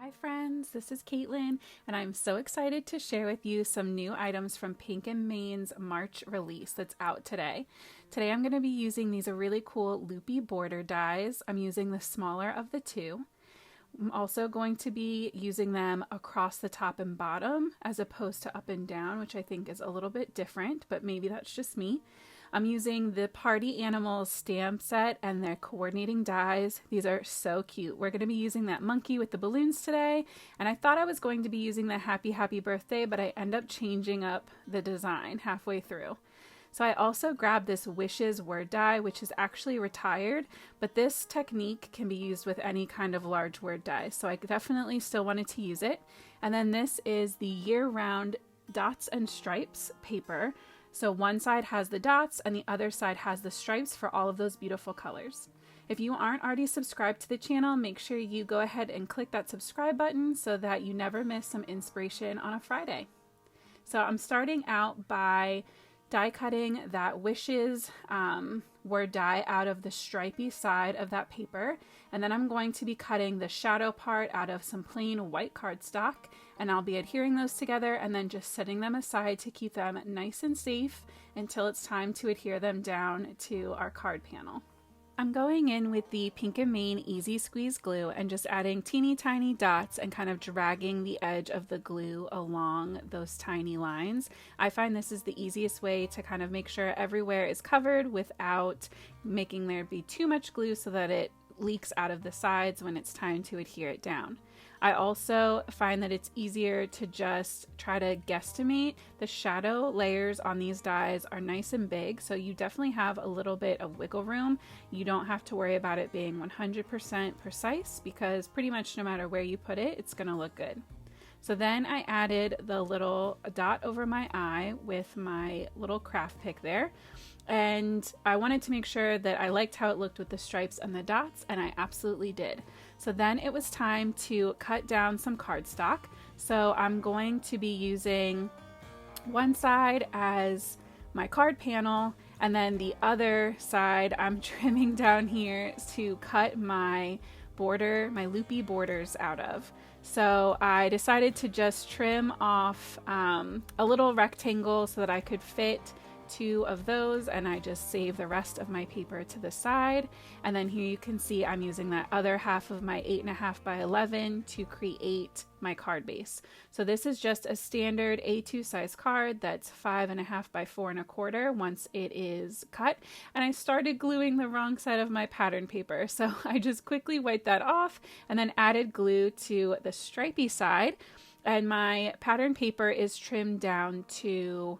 Hi friends, this is Caitlin, and I'm so excited to share with you some new items from Pink and Main's March release that's out today. Today I'm going to be using these really cool loopy border dies. I'm using the smaller of the two. I'm also going to be using them across the top and bottom as opposed to up and down, which I think is a little bit different, but maybe that's just me. I'm using the Party Animals stamp set and their coordinating dies. These are so cute. We're going to be using that monkey with the balloons today, and I thought I was going to be using the happy birthday, but I end up changing up the design halfway through. So I also grabbed this Wishes word die, which is actually retired, but this technique can be used with any kind of large word die, so I definitely still wanted to use it. And then this is the year-round dots and stripes paper. So one side has the dots and the other side has the stripes for all of those beautiful colors. If you aren't already subscribed to the channel, make sure you go ahead and click that subscribe button so that you never miss some inspiration on a Friday. So I'm starting out by die cutting that Wishes word die out of the stripy side of that paper, and then I'm going to be cutting the shadow part out of some plain white cardstock, and I'll be adhering those together and then just setting them aside to keep them nice and safe until it's time to adhere them down to our card panel. I'm going in with the Pink and Main Easy Squeeze glue and just adding teeny tiny dots and kind of dragging the edge of the glue along those tiny lines. I find this is the easiest way to kind of make sure everywhere is covered without making there be too much glue so that it leaks out of the sides when it's time to adhere it down. I also find that it's easier to just try to guesstimate. The shadow layers on these dies are nice and big, so you definitely have a little bit of wiggle room. You don't have to worry about it being 100% precise because pretty much no matter where you put it, it's going to look good. So then I added the little dot over my eye with my little craft pick there. And I wanted to make sure that I liked how it looked with the stripes and the dots, and I absolutely did. So then it was time to cut down some cardstock. So I'm going to be using one side as my card panel, and then the other side I'm trimming down here to cut my border, my loopy borders out of. So I decided to just trim off a little rectangle so that I could fit two of those, and I just save the rest of my paper to the side. And then here you can see I'm using that other half of my 8.5 by 11 to create my card base. So this is just a standard A2 size card that's 5.5 by 4.25 once it is cut. And I started gluing the wrong side of my pattern paper, so I just quickly wiped that off and then added glue to the stripy side. And my pattern paper is trimmed down to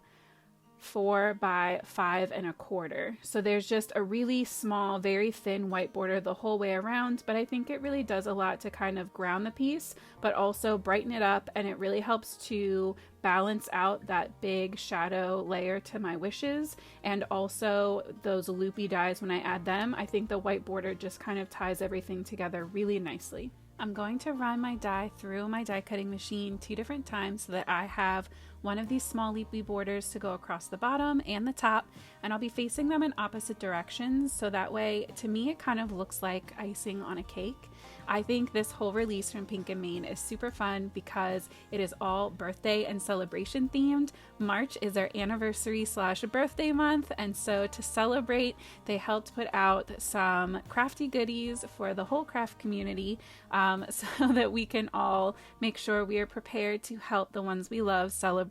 4 by 5.25. So there's just a really small, very thin white border the whole way around, but I think it really does a lot to kind of ground the piece, but also brighten it up, and it really helps to balance out that big shadow layer to my Wishes, and also those loopy dies when I add them. I think the white border just kind of ties everything together really nicely. I'm going to run my die through my die cutting machine 2 different times so that I have one of these small loopy borders to go across the bottom and the top, and I'll be facing them in opposite directions, so that way to me it kind of looks like icing on a cake. I think this whole release from Pink and Main is super fun because it is all birthday and celebration themed. March is our anniversary / birthday month, and so to celebrate, they helped put out some crafty goodies for the whole craft community so that we can all make sure we are prepared to help the ones we love celebrate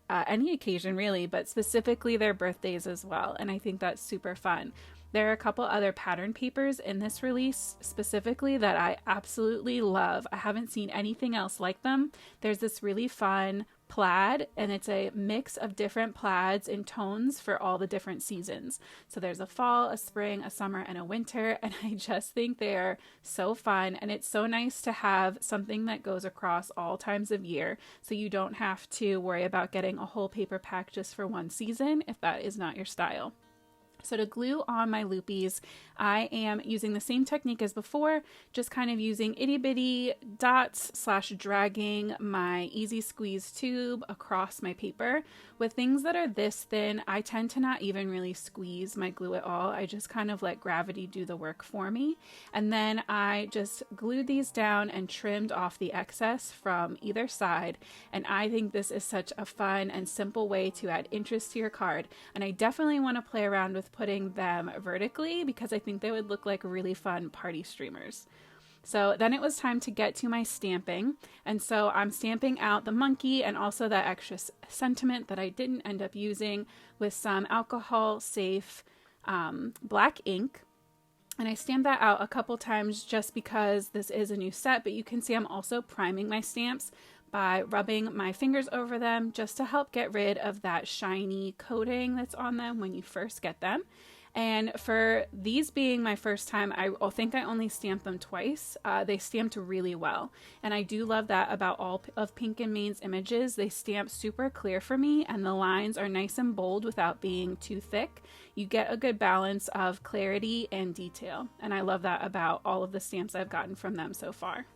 any occasion really, but specifically their birthdays as well. And I think that's super fun. There are a couple other pattern papers in this release specifically that I absolutely love. I haven't seen anything else like them. There's this really fun plaid, and it's a mix of different plaids in tones for all the different seasons. So there's a fall, a spring, a summer, and a winter, and I just think they're so fun, and it's so nice to have something that goes across all times of year, so you don't have to worry about getting a whole paper pack just for one season if that is not your style. So to glue on my loopies, I am using the same technique as before, just kind of using itty bitty dots / dragging my easy squeeze tube across my paper. With things that are this thin, I tend to not even really squeeze my glue at all. I just kind of let gravity do the work for me. And then I just glued these down and trimmed off the excess from either side. And I think this is such a fun and simple way to add interest to your card. And I definitely want to play around with putting them vertically because I think they would look like really fun party streamers. So then it was time to get to my stamping. And so I'm stamping out the monkey and also that extra sentiment that I didn't end up using with some alcohol safe black ink. And I stamped that out a couple times just because this is a new set, but you can see I'm also priming my stamps by rubbing my fingers over them just to help get rid of that shiny coating that's on them when you first get them. And for these being my first time, I think I only stamped them twice. They stamped really well. And I do love that about all of Pink and Main's images. They stamp super clear for me and the lines are nice and bold without being too thick. You get a good balance of clarity and detail. And I love that about all of the stamps I've gotten from them so far.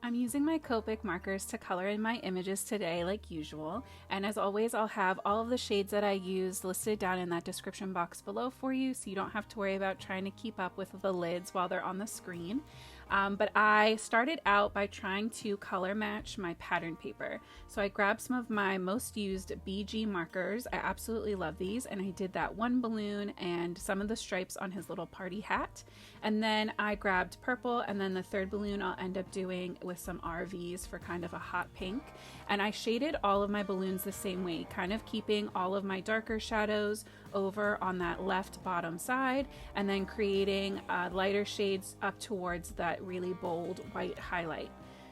I'm using my Copic markers to color in my images today like usual, and as always I'll have all of the shades that I used listed down in that description box below for you so you don't have to worry about trying to keep up with the lids while they're on the screen. But I started out by trying to color match my pattern paper. So I grabbed some of my most used BG markers. I absolutely love these, and I did that one balloon and some of the stripes on his little party hat. And then I grabbed purple, and then the third balloon I'll end up doing with some RVs for kind of a hot pink. And I shaded all of my balloons the same way, kind of keeping all of my darker shadows over on that left bottom side, and then creating lighter shades up towards that really bold white highlight.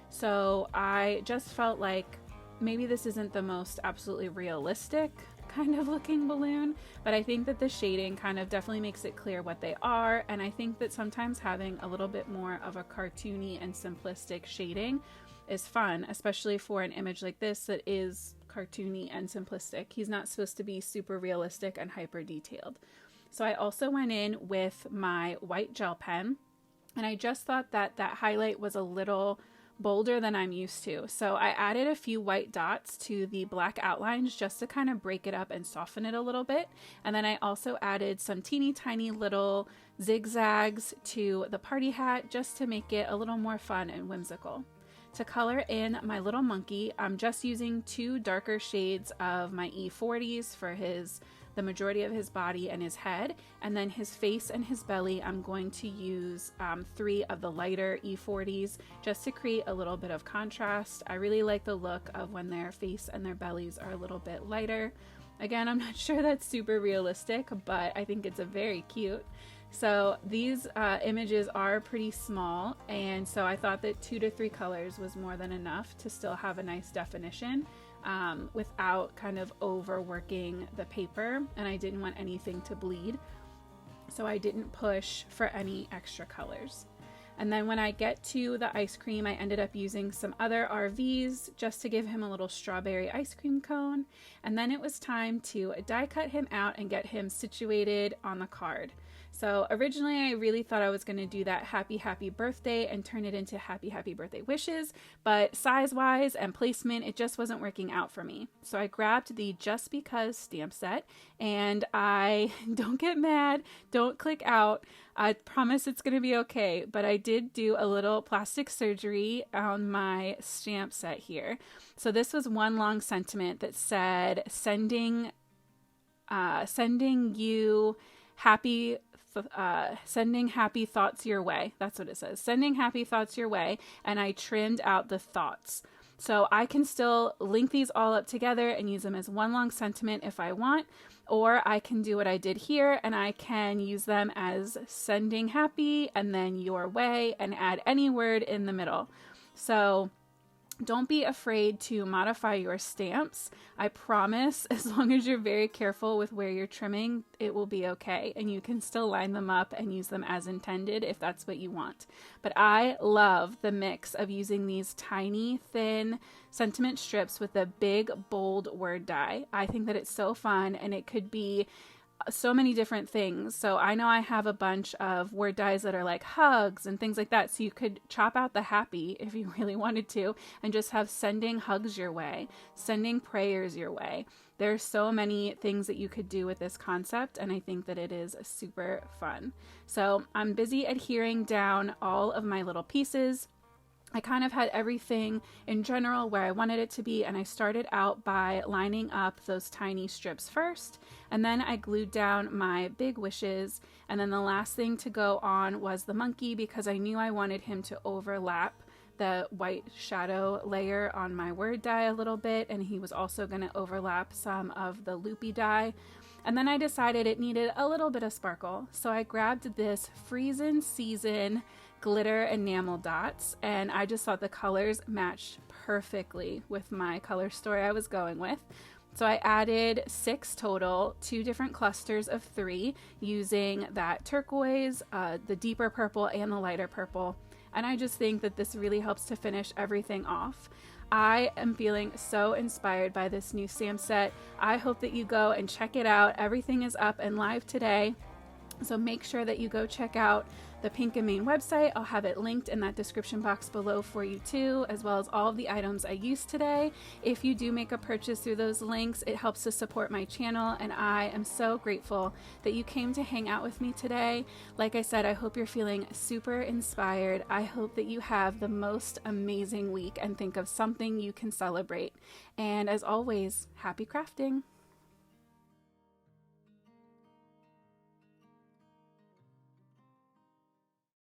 So I just felt like maybe this isn't the most absolutely realistic kind of looking balloon, but I think that the shading kind of definitely makes it clear what they are, and I think that sometimes having a little bit more of a cartoony and simplistic shading is fun, especially for an image like this that is cartoony and simplistic. He's not supposed to be super realistic and hyper detailed. So I also went in with my white gel pen, and I just thought that that highlight was a little bolder than I'm used to. So I added a few white dots to the black outlines just to kind of break it up and soften it a little bit. And then I also added some teeny tiny little zigzags to the party hat just to make it a little more fun and whimsical. To color in my little monkey, I'm just using two darker shades of my E40s for the majority of his body and his head, and then his face and his belly I'm going to use 3 of the lighter E40s just to create a little bit of contrast. I really like the look of when their face and their bellies are a little bit lighter. Again, I'm not sure that's super realistic, but I think it's very cute. So these images are pretty small, and so I thought that 2 to 3 colors was more than enough to still have a nice definition without kind of overworking the paper, and I didn't want anything to bleed, so I didn't push for any extra colors. And then when I get to the ice cream, I ended up using some other RVs just to give him a little strawberry ice cream cone, and then it was time to die cut him out and get him situated on the card. So originally I really thought I was going to do that happy birthday and turn it into happy birthday wishes, but size wise and placement, it just wasn't working out for me. So I grabbed the Just Because stamp set, and don't get mad, don't click out, I promise it's going to be okay, but I did do a little plastic surgery on my stamp set here. So this was one long sentiment that said sending happy thoughts your way. That's what it says. Sending happy thoughts your way. And I trimmed out the thoughts. So I can still link these all up together and use them as one long sentiment if I want, or I can do what I did here and I can use them as sending happy and then your way and add any word in the middle. So don't be afraid to modify your stamps. I promise, as long as you're very careful with where you're trimming, it will be okay. And you can still line them up and use them as intended if that's what you want. But I love the mix of using these tiny, thin sentiment strips with a big, bold word die. I think that it's so fun, and it could be so many different things. So I know I have a bunch of word dies that are like hugs and things like that. So you could chop out the happy if you really wanted to and just have sending hugs your way, sending prayers your way. There's so many things that you could do with this concept, and I think that it is super fun. So I'm busy adhering down all of my little pieces. I kind of had everything in general where I wanted it to be, and I started out by lining up those tiny strips first, and then I glued down my big wishes, and then the last thing to go on was the monkey because I knew I wanted him to overlap the white shadow layer on my word die a little bit, and he was also going to overlap some of the loopy die. And then I decided it needed a little bit of sparkle, so I grabbed this Freezin Season glitter enamel dots, and I just thought the colors matched perfectly with my color story I was going with. So I added 6 total, 2 different clusters of 3 using that turquoise, the deeper purple, and the lighter purple. And I just think that this really helps to finish everything off. I am feeling so inspired by this new Sam set. I hope that you go and check it out. Everything is up and live today. So make sure that you go check out the Pink and Main website. I'll have it linked in that description box below for you too, as well as all of the items I used today. If you do make a purchase through those links, it helps to support my channel, and I am so grateful that you came to hang out with me today. Like I said, I hope you're feeling super inspired. I hope that you have the most amazing week and think of something you can celebrate. And as always, happy crafting!